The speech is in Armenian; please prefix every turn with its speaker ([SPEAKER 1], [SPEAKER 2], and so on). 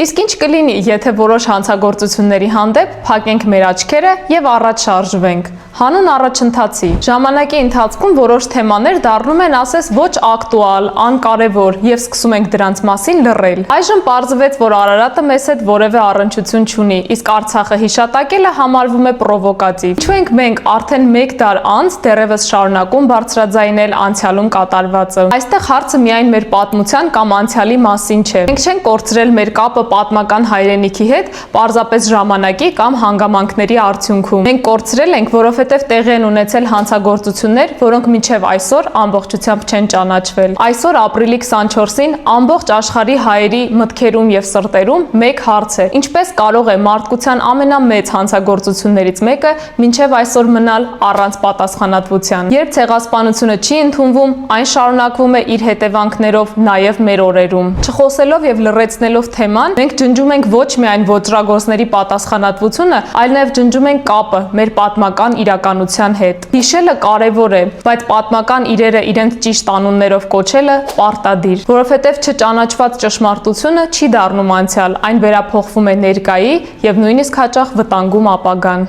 [SPEAKER 1] Իսկ ինչ կլինի, եթե որոշ հանցագործությունների հանդեպ փակենք մեր աչքերը եւ առաջ շարժվենք։ Հանուն առաջընթացի։ Ժամանակի ընթացքում որոշ թեմաներ դառնում են ասես ոչ ակտուալ, անկարևոր եւ սկսում ենք դրանց մասին լռել։ Այժմ պարզվեց, որ Արարատը մեզ հետ որևէ առնչություն չունի, իսկ Արցախը հիշատակելը համարվում է պրովոկատիվ։ Ինչու ենք մենք արդեն 1 դար անց դեռևս շարունակում բարձրաձայնել անցյալում կատարվածը։ Այստեղ հարցը միայն մեր պատմության կամ անցյալի մասին չէ։ Մենք չենք կորցրել մեր կապը պատմական հայրենիքի հետ պարզապես ժամանակի կամ հանգամանքների արդյունքում։ Մենք կորցրել ենք, որովհետև տեղի են ունեցել հանցագործություններ, որոնք մինչև այսօր ամբողջությամբ չեն ճանաչվել։ Այսօր ապրիլի 24-ին ամբողջ աշխարհի հայերի մտքերում եւ սրտերում մեկ հարց է. ինչպես կարող է մարդկության ամենամեծ հանցագործություններից մեկը մինչև այսօր մնալ առանց պատասխանատվության։ Երբ ցեղասպանությունը չի ընդունվում, այն շարունակվում է իր հետևանքներով նաեւ մեր օրերում։ Չխոսելով եւ լռեցնելով թեման, մենք ջնջում ենք ոչ միայն ոճրագործների պատասխանատվությունը, այլ նաեւ ջնջում ենք կապը մեր պատմական իրականության հետ։ Հիշելը կարևոր է, բայց պատմական իրերը իրենց ճիշտ անուններով կոչելը պարտադիր, որովհետև չճանաչված ճշմարտությունը չի դառնում անցյալ, այն վերափոխվում է ներկայի եւ նույնիսկ հաճախ վտանգում ապագան։